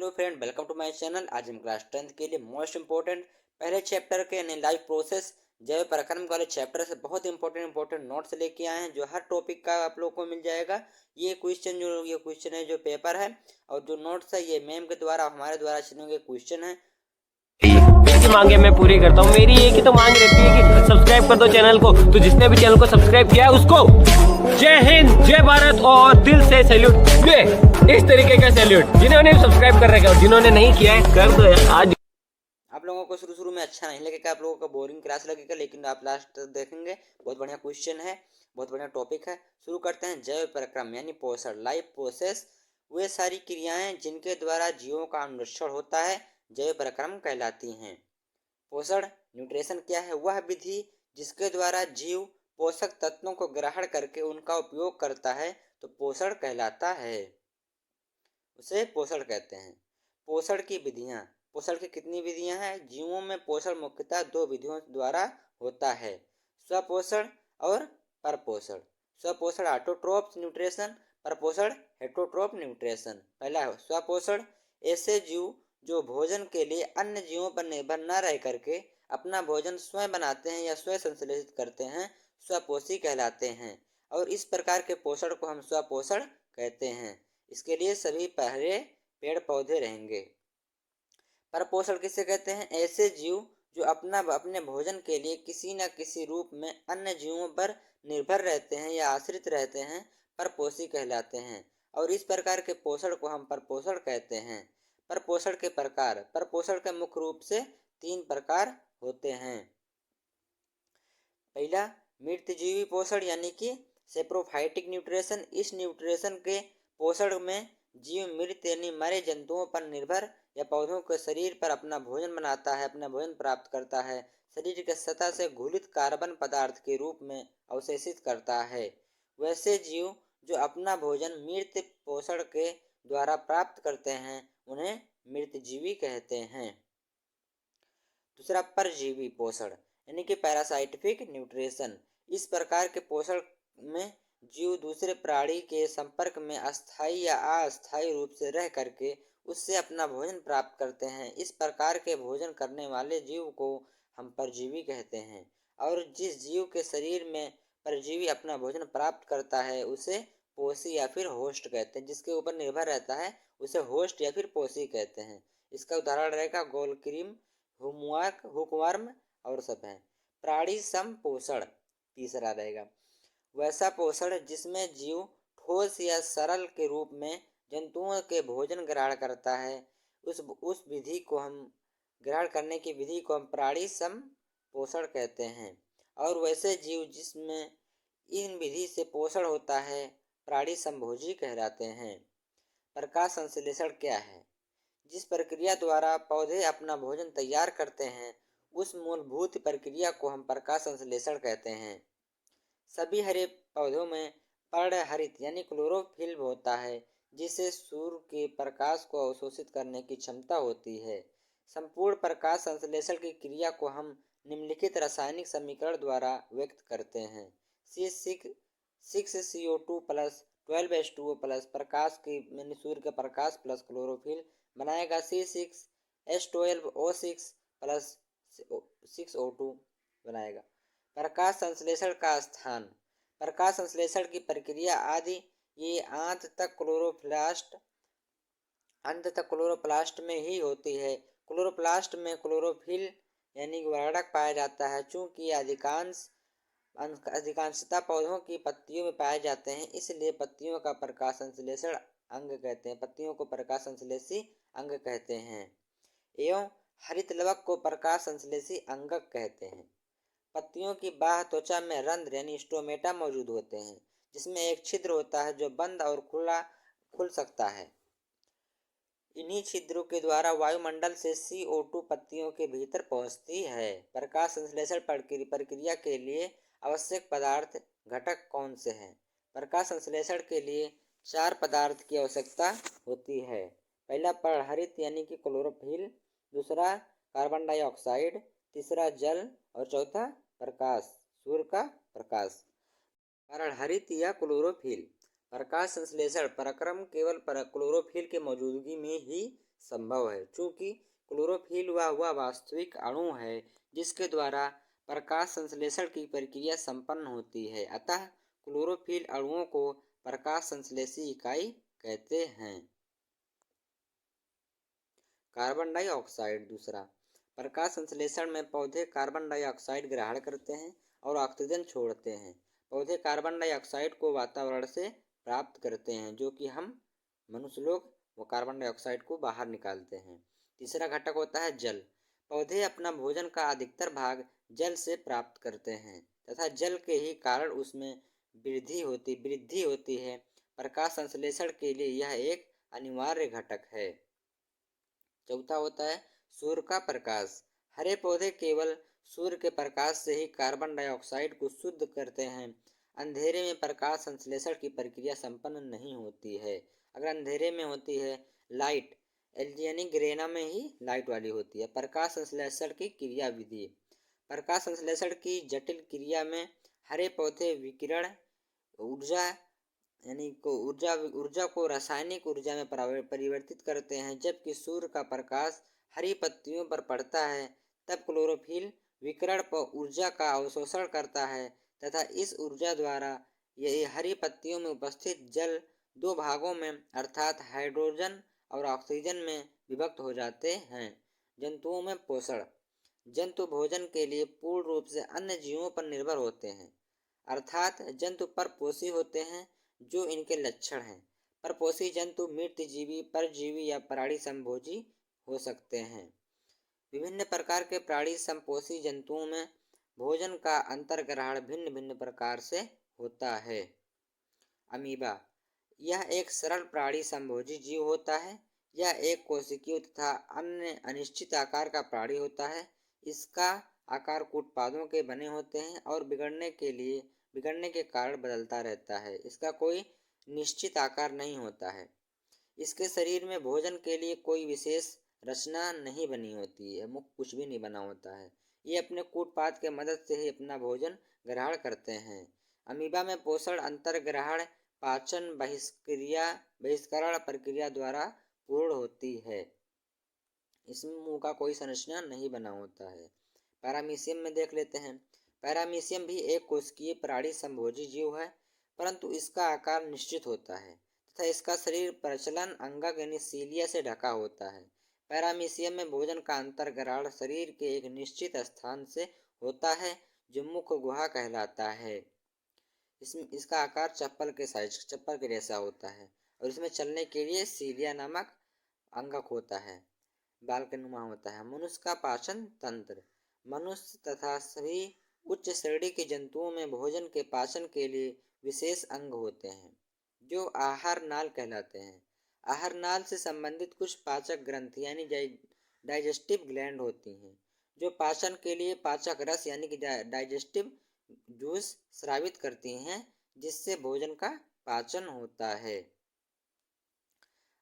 Hello friend, welcome to my channel. आज हम class 10th के लिए मोस्ट इंपॉर्टेंट पहले चैप्टर के यानी लाइफ प्रोसेस जैव प्रक्रम वाले चैप्टर से बहुत इंपॉर्टेंट नोट्स लेके आए हैं, जो हर टॉपिक का आप लोगों को मिल जाएगा। ये क्वेश्चन है जो पेपर है, और जो नोट्स है ये मैम के द्वारा हमारे द्वारा चुने गए क्वेश्चन है। इसकी मांगे मैं पूरी करता हूँ। मेरी एक ही तो मांग रहती है कि सब्सक्राइब कर दो चैनल को। तो जिसने भी चैनल को सब्सक्राइब किया है उसको जय हिंद, जय भारत और दिल से सैल्यूट। ये इस तरीके का सैल्यूट जिन्होंने सब्सक्राइब कर रखा है और जिन्होंने नहीं किया है कर दो यार। आज आप लोगों को शुरू में अच्छा नहीं लगेगा, आप लोगों को बोरिंग क्लास लगेगा, लेकिन आप लास्ट तक देखेंगे बहुत बढ़िया क्वेश्चन है, बहुत बढ़िया टॉपिक है। शुरू करते हैं। जैव प्रक्रम यानी पोषण, लाइफ प्रोसेस वे सारी क्रियाएं जिनके द्वारा जीवों का अनुरक्षण होता है जैव प्रक्रम कहलाती हैं। पोषण न्यूट्रिशन क्या है? वह विधि जिसके द्वारा जीव पोषक तत्वों को ग्रहण करके उनका उपयोग करता है तो पोषण कहलाता है, उसे पोषण कहते हैं। पोषण की विधियां, पोषण की कितनी विधियां हैं? जीवों में पोषण मुख्यतः दो विधियों द्वारा होता है, स्वपोषण और परपोषण। स्वपोषण ऑटोट्रोफ न्यूट्रिशन, परपोषण हेटरोट्रोफ न्यूट्रिशन। पहला है स्वपोषण, ऐसे जीव जो भोजन के लिए अन्य जीवों पर निर्भर न रह करके अपना भोजन स्वयं बनाते हैं या स्वयं संश्लेषित करते हैं, स्वपोषी कहलाते हैं, और इस प्रकार के पोषण को हम स्वपोषण कहते हैं। इसके लिए सभी पहले पेड़ पौधे रहेंगे। परपोषण किसे कहते हैं? ऐसे जीव जो अपने भोजन के लिए किसी न किसी रूप में अन्य जीवों पर निर्भर रहते हैं या आश्रित रहते हैं, परपोषी कहलाते हैं, और इस प्रकार के पोषण को हम परपोषण कहते हैं। परपोषण के प्रकार, परपोषण के मुख्य रूप से 3 प्रकार होते हैं। पहला मृतजीवी पोषण यानी कि सेप्रोफाइटिक न्यूट्रिशन। इस न्यूट्रिशन के पोषण में जीव मृत यानी मरे जंतुओं पर निर्भर या पौधों के शरीर पर अपना भोजन बनाता है, अपना भोजन प्राप्त करता है, शरीर के सतह से घुलित कार्बन पदार्थ के रूप में अवशेषित करता है। वैसे जीव जो अपना भोजन मृत पोषण के द्वारा प्राप्त करते हैं उन्हें मृतजीवी कहते हैं। दूसरा परजीवी पोषण यानी कि पैरासाइटिफिक न्यूट्रिशन। इस प्रकार के पोषण में जीव दूसरे प्राणी के संपर्क में अस्थायी या अस्थायी रूप से रह करके उससे अपना भोजन प्राप्त करते हैं। इस प्रकार के भोजन करने वाले जीव को हम परजीवी कहते हैं, और जिस जीव के शरीर में परजीवी अपना भोजन प्राप्त करता है उसे पोषी या फिर होस्ट कहते हैं। जिसके ऊपर निर्भर रहता है उसे होस्ट या फिर पोषी कहते हैं। इसका उदाहरण रहेगा गोलक्रीम, हुकवर्म और सब है। प्राणी संपोषण तीसरा रहेगा वैसा पोषण जिसमें जीव ठोस या सरल के रूप में जंतुओं के भोजन ग्रहण करता है। उस विधि को हम ग्रहण करने की विधि को हम प्राणी संपोषण कहते हैं, और वैसे जीव जिसमें इन विधि से पोषण होता है प्राणी संभोजी कहलाते हैं। प्रकाश संश्लेषण क्या है? जिस प्रक्रिया द्वारा पौधे अपना भोजन तैयार करते हैं उस मूलभूत प्रक्रिया को हम प्रकाश संश्लेषण कहते हैं। सभी हरे पौधों में पर्णहरित यानी क्लोरोफिल होता है, जिससे सूर्य के प्रकाश को अवशोषित करने की क्षमता होती है। संपूर्ण प्रकाश संश्लेषण की क्रिया को हम निम्नलिखित रासायनिक समीकरण द्वारा व्यक्त करते हैं। C6CO2 प्लस 12H2O प्लस प्रकाश की यानी सूर्य का प्रकाश प्लस क्लोरोफिल बनाएगा C6H12O6 प्लस 6O2 बनाएगा। प्रकाश संश्लेषण का स्थान, प्रकाश संश्लेषण की प्रक्रिया आदि ये अंत तक क्लोरोप्लास्ट में ही होती है। क्लोरोप्लास्ट में क्लोरोफिल यानी वर्णक पाया जाता है। चूंकि अधिकांशतः पौधों की पत्तियों में पाए जाते हैं, इसलिए पत्तियों का प्रकाश संश्लेषण अंग कहते हैं, पत्तियों को प्रकाश संश्लेषी अंग कहते हैं, एवं हरित लवक को प्रकाश संश्लेषी अंगक कहते हैं। पत्तियों की बाह्य त्वचा में रंध्र यानी स्टोमेटा मौजूद होते हैं, जिसमें एक छिद्र होता है जो बंद और खुल सकता है। इन्हीं छिद्रों के द्वारा वायुमंडल से CO2 पत्तियों के भीतर पहुंचती है। प्रकाश संश्लेषण प्रक्रिया के लिए आवश्यक पदार्थ घटक कौन से हैं? प्रकाश संश्लेषण के लिए 4 पदार्थ की आवश्यकता होती है। पहला पर्णहरित यानी कि क्लोरोफिल, दूसरा कार्बन डाइऑक्साइड, तीसरा जल, और चौथा प्रकाश, सूर्य का प्रकाश। पर्णहरित या क्लोरोफिल। प्रकाश संश्लेषण प्रक्रम केवल क्लोरोफिल की मौजूदगी में ही संभव है, चूंकि क्लोरोफिल वह वास्तविक अणु है जिसके द्वारा प्रकाश संश्लेषण की प्रक्रिया संपन्न होती है। अतः क्लोरोफिल अणुओं को प्रकाश संश्लेषी इकाई कहते हैं। कार्बन डाइऑक्साइड दूसरा, प्रकाश संश्लेषण में पौधे कार्बन डाइऑक्साइड ग्रहण करते हैं और ऑक्सीजन छोड़ते हैं। पौधे कार्बन डाइऑक्साइड को वातावरण से प्राप्त करते हैं, जो कि हम मनुष्य लोग वो कार्बन डाइऑक्साइड को बाहर निकालते हैं। तीसरा घटक होता है जल। पौधे अपना भोजन का अधिकतर भाग जल से प्राप्त करते हैं तथा जल के ही कारण उसमें वृद्धि होती है। प्रकाश संश्लेषण के लिए यह एक अनिवार्य घटक है। चौथा होता है सूर्य का प्रकाश। हरे पौधे केवल सूर्य के प्रकाश से ही कार्बन डाइऑक्साइड को शुद्ध करते हैं। अंधेरे में प्रकाश संश्लेषण की प्रक्रिया संपन्न नहीं होती है। अगर अंधेरे में होती है लाइट, एल्जियनी ग्रेना में ही लाइट वाली होती है। प्रकाश संश्लेषण की क्रिया विधि। प्रकाश संश्लेषण की जटिल क्रिया में हरे पौधे विकिरण ऊर्जा यानी को ऊर्जा को रासायनिक ऊर्जा में परिवर्तित करते हैं। जबकि सूर्य का प्रकाश हरी पत्तियों पर पड़ता है तब क्लोरोफिल विकिरण पर ऊर्जा का अवशोषण करता है तथा इस ऊर्जा द्वारा ये हरी पत्तियों में उपस्थित जल दो भागों में अर्थात हाइड्रोजन और ऑक्सीजन में विभक्त हो जाते हैं। जंतुओं में पोषण। जंतु भोजन के लिए पूर्ण रूप से अन्य जीवों पर निर्भर होते हैं, अर्थात जंतु परपोषी होते हैं जो इनके लक्षण हैं। परपोषी जंतु मित्रजीवी, परजीवी या प्राणी संभोजी हो सकते हैं। विभिन्न प्रकार के प्राणी संपोषी जंतुओं में भोजन का अंतर्ग्रहण भिन्न भिन्न प्रकार से होता है। अमीबा, यह एक सरल प्राणी संभोजी जीव होता है। यह एक कोशिकीय तथा अन्य अनिश्चित आकार का प्राणी होता है। इसका आकार कूटपादों के बने होते हैं और बिगड़ने के कारण बदलता रहता है। इसका कोई निश्चित आकार नहीं होता है। इसके शरीर में भोजन के लिए कोई विशेष रचना नहीं बनी होती है, मुख कुछ भी नहीं बना होता है। ये अपने कूटपाद के मदद से ही अपना भोजन ग्रहण करते हैं। अमीबा में पोषण अंतर्ग्रहण पाचन बहिष्करण प्रक्रिया द्वारा पूर्ण होती है। इसमें मुंह का कोई संरचना नहीं बना होता है। पैरामीशियम में देख लेते हैं। पैरामीशियम भी एक कोशिकीय प्राणी संभोजी जीव है, परंतु इसका आकार निश्चित होता है तथा इसका शरीर प्रचलन अंगक यानी सीलिया से ढका होता है। पैरामीशियम में भोजन का अंतर्ग्रहण शरीर के एक निश्चित स्थान से होता है जो मुख गुहा कहलाता है। इसका आकार चप्पल के जैसा होता है और इसमें चलने के लिए सीलिया नामक अंगक होता है, बाल के नुमा होता है। मनुष्य का पाचन तंत्र। मनुष्य तथा सभी उच्च श्रेणी के जंतुओं में भोजन के पाचन के लिए विशेष अंग होते हैं जो आहार नाल कहलाते हैं। आहार नाल से संबंधित कुछ पाचक ग्रंथि यानी डाइजेस्टिव ग्लैंड होती हैं जो पाचन के लिए पाचक रस यानी कि डाइजेस्टिव जूस स्रावित करती हैं, जिससे भोजन का पाचन होता है।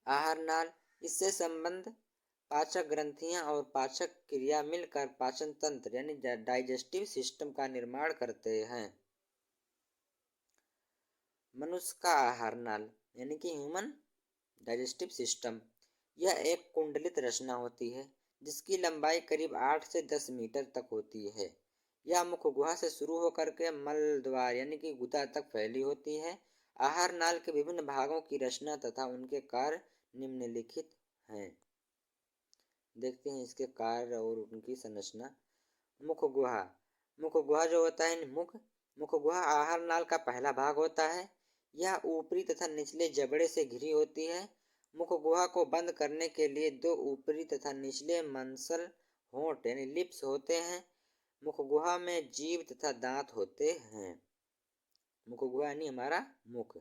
आहार नाल, इससे संबंध पाचक ग्रंथियां और पाचक क्रिया मिलकर पाचन तंत्र यानी डाइजेस्टिव सिस्टम का निर्माण करते हैं। मनुष्य का आहार नाल यानी कि ह्यूमन डाइजेस्टिव सिस्टम, यह एक कुंडलित रचना होती है जिसकी लंबाई करीब 8 से 10 मीटर तक होती है। यह मुख गुहा से शुरू होकर के मल द्वार यानी कि गुदा तक फैली होती है। आहार नाल के विभिन्न भागों की रचना तथा उनके कार्य निम्नलिखित हैं। देखते हैं इसके कार्य और उनकी संरचना। मुख गुहा जो होता है मुख गुहा आहार नाल का पहला भाग होता है। यह ऊपरी तथा निचले जबड़े से घिरी होती है। मुख गुहा को बंद करने के लिए दो ऊपरी तथा निचले मंसल होंठ यानी लिप्स होते हैं। मुख गुहा में जीभ तथा दांत होते हैं। मुख गुहा यानी हमारा मुख।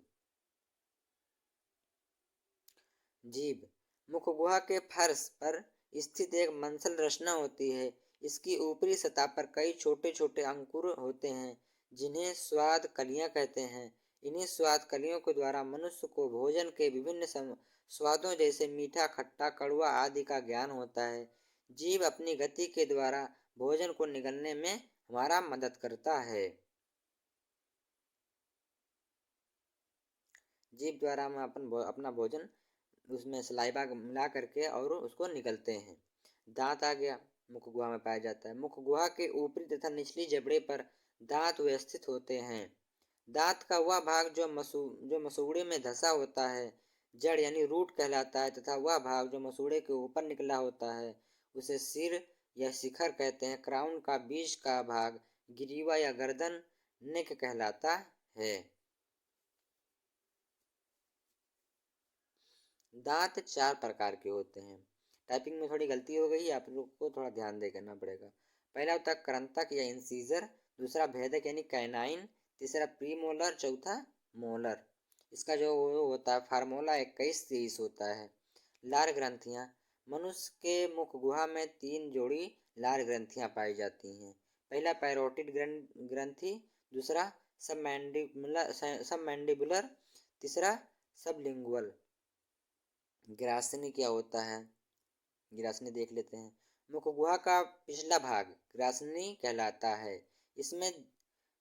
जीभ, मुख गुहा के फर्श पर स्थित एक मंसल रचना होती है। इसकी ऊपरी सतह पर कई छोटे छोटे अंकुर होते हैं जिन्हें स्वाद कलियां कहते हैं। इन्हीं स्वाद कलियों के द्वारा मनुष्य को भोजन के विभिन्न स्वादों जैसे मीठा, खट्टा, कड़वा आदि का ज्ञान होता है। जीभ अपनी गति के द्वारा भोजन को निगलने में हमारा मदद करता है। जीभ द्वारा हम अपना भोजन उसमें सलाइवा मिला करके और उसको निकलते हैं। दांत आ गया, मुख गुहा में पाया जाता है। मुख गुहा के ऊपरी तथा निचली जबड़े पर दांत व्यवस्थित होते हैं। दांत का वह भाग जो मसूड़े में धंसा होता है जड़ यानी रूट कहलाता है, तथा वह भाग जो मसूड़े के ऊपर निकला होता है उसे सिर या शिखर कहते हैं। क्राउन का बीच का भाग ग्रीवा या गर्दन नेक कहलाता है। दांत 4 प्रकार के होते हैं। टाइपिंग में थोड़ी गलती हो गई, आप लोग को थोड़ा ध्यान दे करना पड़ेगा। पहला होता है करंतक या इंसीजर, दूसरा भेदक यानी कैनाइन, तीसरा प्रीमोलर, चौथा मोलर। इसका जो होता है फार्मूला 21-23 होता है। लार ग्रंथियां, मनुष्य के मुख गुहा में 3 जोड़ी लार ग्रंथियां पाई जाती हैं। पहला पैरोटिड ग्रंथि, दूसरा सबमैंडिबुलर, तीसरा सबलिंगुअल। ग्रासनी क्या होता है, ग्रासनी देख लेते हैं। मुख गुहा का पिछला भाग ग्रासनी कहलाता है। इसमें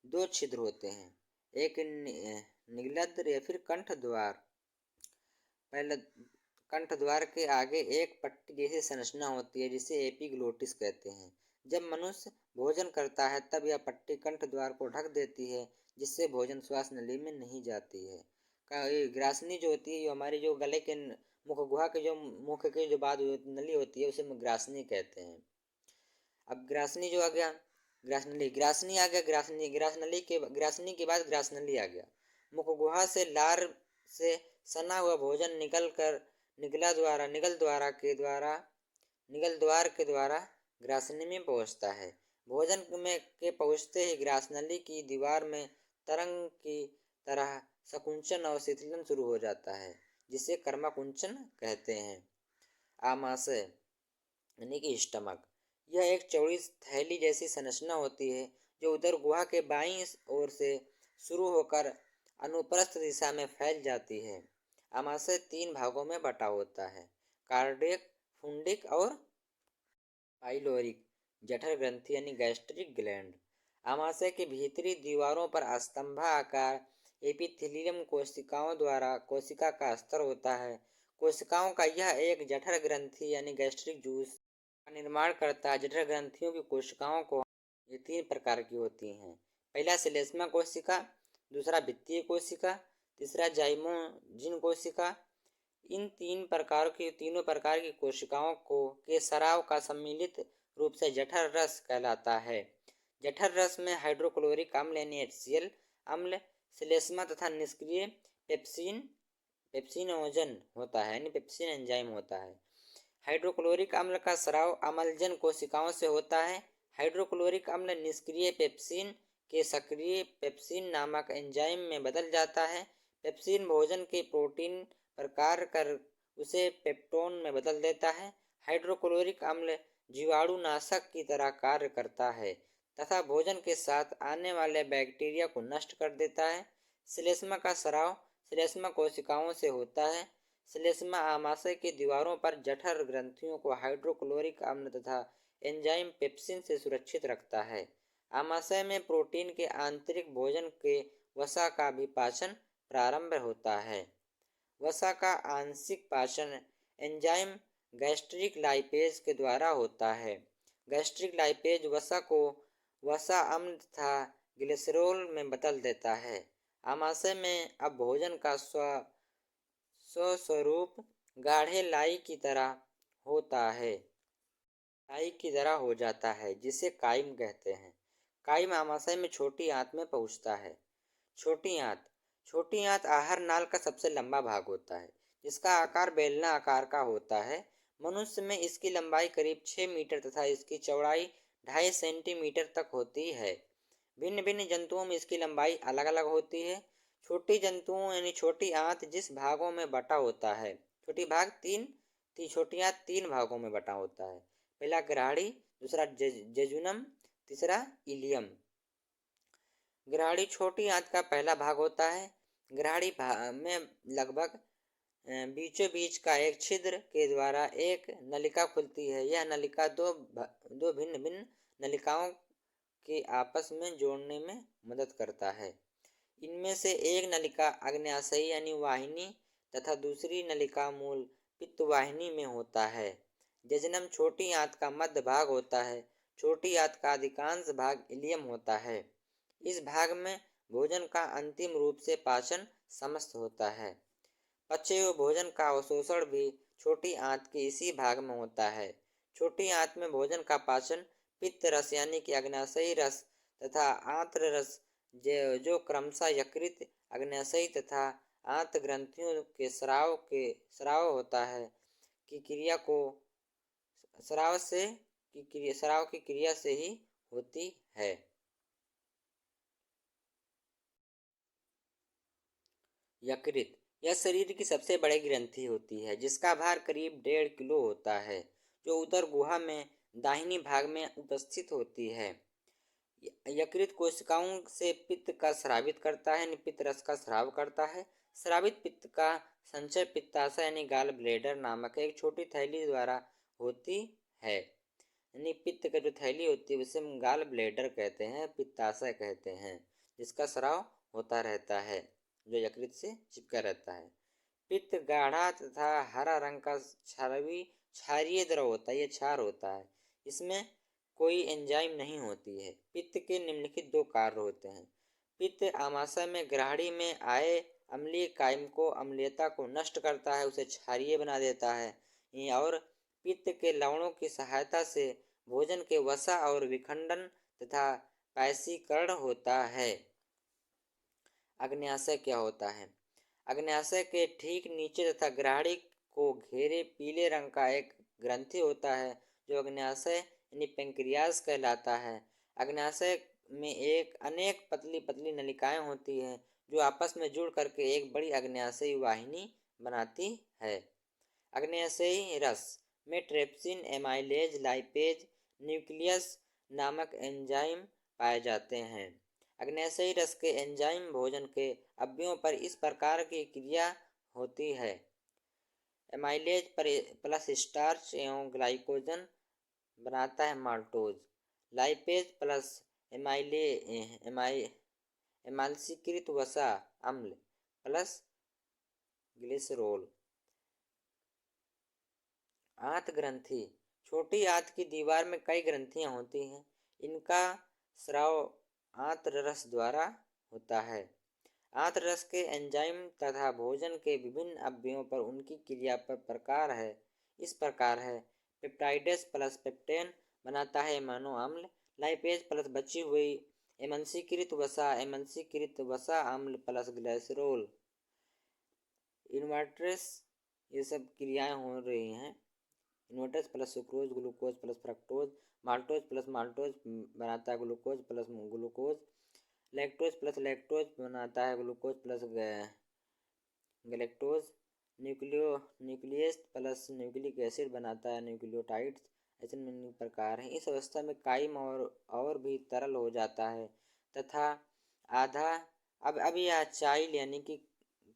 2 छिद्र होते हैं, एक निगलद्र या फिर कंठ द्वार। पहले कंठ द्वार के आगे एक पट्टी जैसी संरचना होती है जिसे एपिग्लोटिस कहते हैं। जब मनुष्य भोजन करता है तब यह पट्टी कंठ द्वार को ढक देती है, जिससे भोजन श्वास नली में नहीं जाती है। ग्रासनी जो होती है, जो हमारी जो गले के मुख गुहा के जो मुख के जो बाद नली होती है उसे ग्रासनी कहते हैं। अब ग्रासनी जो आ गया, ग्रासनी आ गया, ग्रासनी के बाद ग्रासनली आ गया। मुख गुहा से लार से सना हुआ भोजन निगल द्वार के द्वारा ग्रासनी में पहुंचता है। भोजन में के पहुंचते ही ग्रासनली की दीवार में तरंग की तरह संकुचन और शिथिलन शुरू हो जाता है, जिसे कर्मकुंचन कहते हैं। आमाशय यानी कि स्टमक, यह एक चौड़ी थैली जैसी संरचना होती है जो उदर गुहा के बाईं ओर से शुरू होकर अनुप्रस्थ दिशा में फैल जाती है। आमाशय 3 भागों में बटा होता है, कार्डियक, फुंडिक और पाइलोरिक। जठर ग्रंथि यानी गैस्ट्रिक ग्लैंड, आमाशय के भीतरी दीवारों पर स्तंभाकार एपिथेलियम कोशिका का स्तर होता है। कोशिकाओं का यह एक जठर ग्रंथि यानी गैस्ट्रिक जूस का निर्माण करता है। जठर ग्रंथियों की कोशिकाओं को ये 3 प्रकार की होती हैं। पहला श्लेष्मा कोशिका, दूसरा वित्तीय कोशिका, तीसरा जाइमोजिन कोशिका। इन तीनों प्रकार की कोशिकाओं के स्राव का सम्मिलित रूप से जठर रस कहलाता है। जठर रस में हाइड्रोक्लोरिक अम्ल यानी HCl अम्ल, श्लेष्मा तथा निष्क्रिय पेप्सिनोजन होता है यानी पेप्सिन एंजाइम होता है। हाइड्रोक्लोरिक अम्ल का स्राव अम्लजन कोशिकाओं से होता है। हाइड्रोक्लोरिक अम्ल निष्क्रिय पेप्सिन के सक्रिय पेप्सिन नामक एंजाइम में बदल जाता है। पेप्सिन भोजन के प्रोटीन पर कार्य कर उसे पेप्टोन में बदल देता है। हाइड्रोक्लोरिक अम्ल जीवाणुनाशक की तरह कार्य करता है तथा भोजन के साथ आने वाले बैक्टीरिया को नष्ट कर देता है। श्लेष्मा का स्राव श्लेष्मा कोशिकाओं से होता है। श्लेष्मा आमाशय की दीवारों पर जठर ग्रंथियों को हाइड्रोक्लोरिक अम्ल तथा एंजाइम पेप्सिन से सुरक्षित रखता है। आमाशय में प्रोटीन के आंतरिक भोजन के वसा का भी पाचन प्रारंभ होता है। वसा का आंशिक पाचन एंजाइम गैस्ट्रिक लाइपेज के द्वारा होता है। गैस्ट्रिक लाइपेज वसा को वसा अम्ल तथा ग्लिसरॉल में बदल देता है। आमाशय में अब भोजन का स्वस्वरूप गाढ़े लाई की तरह हो जाता है, जिसे काइम कहते हैं। काइम आमाशय में छोटी आंत में पहुंचता है। छोटी आंत आहार नाल का सबसे लंबा भाग होता है, जिसका आकार बेलना आकार का होता है। मनुष्य में इसकी लंबाई करीब 6 मीटर तथा इसकी चौड़ाई 2.5 सेंटीमीटर तक होती है। भिन्न भिन्न जंतुओं में इसकी लंबाई अलग अलग होती है। छोटी जंतुओं यानी छोटी आंत जिस भागों में बटा होता है, छोटी आंत 3 भागों में बटा होता है। पहला ग्राहड़ी, दूसरा जेजुनम, तीसरा इलियम। ग्राहड़ी छोटी आंत का पहला भाग होता है। ग्राहड़ी में लगभग बीचों बीच का एक छिद्र के द्वारा एक नलिका खुलती है। यह नलिका दो भिन्न भिन्न नलिकाओं के आपस में जोड़ने में मदद करता है। इनमें से एक नलिका अग्न्याशयी यानी वाहिनी तथा दूसरी नलिका मूल पित्तवाहिनी में होता है। जजनम छोटी आंत का मध्य भाग होता है। छोटी आंत का अधिकांश भाग इलियम होता है। इस भाग में भोजन का अंतिम रूप से पाचन समस्त होता है। पचे हुए भोजन का अवशोषण भी छोटी आंत के इसी भाग में होता है। छोटी आंत में भोजन का पाचन पित्त रस यानी कि अग्न्याशयी रस तथा आंत्र रस जो क्रमशः यकृत, अग्न्याशयी तथा आंत ग्रंथियों के स्राव होता है की क्रिया को स्राव की क्रिया से ही होती है। यकृत यह शरीर की सबसे बड़ी ग्रंथि होती है जिसका भार करीब 1.5 किलो होता है, जो उदर गुहा में दाहिनी भाग में उपस्थित होती है। यकृत कोशिकाओं से पित्त का स्रावित करता है, पित्त रस का स्राव करता है। स्रावित पित्त का संचय पित्ताशय यानी गाल ब्लेडर नामक एक छोटी थैली द्वारा होती है। यानी पित्त का जो थैली होती है उसे हम गाल ब्लेडर कहते हैं, पित्ताशय कहते हैं, जिसका स्राव होता रहता है, जो यकृत से चिपका रहता है। पित्त गाढ़ा तथा हरा रंग का क्षारीय द्रव होता है, यह क्षार होता है। इसमें कोई एंजाइम नहीं होती है। पित्त के निम्नलिखित 2 कार्य होते हैं। पित्त आमाशय में ग्राहड़ी में आए अम्लीय कायम को अम्लीयता को नष्ट करता है, उसे क्षारीय बना देता है। और पित्त के लवणों की सहायता से भोजन के वसा और विखंडन तथा पैसीकरण होता है। अग्न्याशय क्या होता है? अग्न्याशय के ठीक नीचे तथा ग्राहड़ी को घेरे पीले रंग का एक ग्रंथि होता है जो अग्न्याशय यानी पेंक्रियास कहलाता है। अग्न्याशय में अनेक पतली पतली नलिकाएं होती हैं जो आपस में जुड़ करके एक बड़ी अग्न्याशयी वाहिनी बनाती है। अग्न्याशयी रस में ट्रिप्सिन, एमाइलेज, लाइपेज, न्यूक्लियस नामक एंजाइम पाए जाते हैं। अग्न्याशयी रस के एंजाइम भोजन के अवयवों पर इस प्रकार की क्रिया होती है। एमाइलेज प्लस स्टार्च एवं ग्लाइकोजन बनाता है माल्टोज। लाइपेज प्लस एमाल्सीकृत वसा अम्ल प्लस ग्लिसरोल। आंत ग्रंथि छोटी आंत की दीवार में कई ग्रंथियां होती हैं। इनका स्राव आंत्र रस द्वारा होता है। आंत्र रस के एंजाइम तथा भोजन के विभिन्न अवयवों पर उनकी क्रिया पर प्रकार है। इस प्रकार है पेप्टाइडेस प्लस पेप्टेन बनाता है एमाइनो अम्ल। लाइपेज प्लस बची हुई एमांसीकृत वसा अम्ल प्लस ग्लिसरोल। इन्वर्टेस ये सब क्रियाएं हो रही हैं। Invertase plus sucrose, glucose plus fructose, maltose बनाता है glucose plus glucose. Lactose plus lactose बनाता है glucose plus galactose. Nucleus plus nucleic acid बनाता है न्यूक्लियोटाइड्स। ऐसे निम्न प्रकार हैं। इस अवस्था में काइम और भी तरल हो जाता है तथा आधा अब यह चाइल यानी कि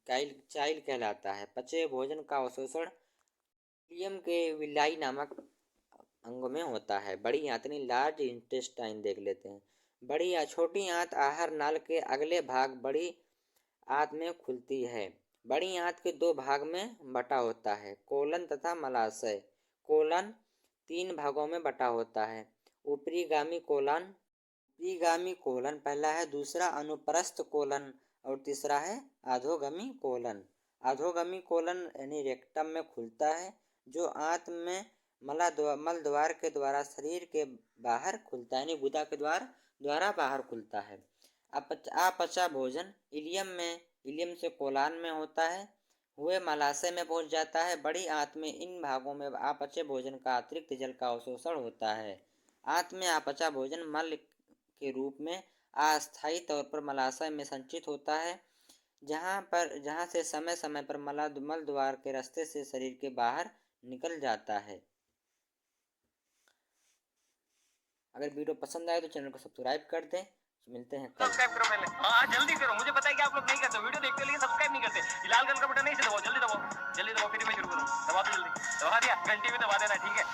चाइल कहलाता है। पचे भोजन का अवशोषण इलियम के विलाई नामक अंग में होता है। बड़ी आंतनी लार्ज इंटेस्टाइन देख लेते हैं। बड़ी या छोटी आंत आहार नाल के अगले भाग बड़ी आंत में खुलती है। बड़ी आंत के 2 भाग में बटा होता है, कोलन तथा मलाशय। कोलन 3 भागों में बटा होता है। ऊपरीगामी कोलन पहला है, दूसरा अनुप्रस्थ कोलन और तीसरा है अधोगामी कोलन। अधोगामी कोलन यानी रेक्टम में खुलता है, जो आंत में मल द्वार के द्वारा शरीर के बाहर खुलता है, यानी गुदा के द्वारा बाहर खुलता है। अपचा भोजन इलियम से कोलान में होता है, हुए मलाशय में पहुंच जाता है। बड़ी आंत में इन भागों में अपचे भोजन का अतिरिक्त जल का अवशोषण होता है। आंत में अपचा भोजन मल के रूप में अस्थायी तौर पर मलाशय में संचित होता है, जहां से समय समय पर मल द्वार के रास्ते से शरीर के बाहर निकल जाता है। अगर वीडियो पसंद आए तो चैनल को सब्सक्राइब कर दें। मिलते हैं कल। सब्सक्राइब करो पहले, हाँ जल्दी करो। मुझे पता है कि आप लोग नहीं करते, वीडियो देखते हो लेकिन सब्सक्राइब नहीं करते। लाल कलर का बटन नहीं से दबाओ, जल्दी दबाओ, फिर मैं शुरू करूँ। दबा दो, जल्दी दबा दिया, घंटी भी दबा देना, ठीक है।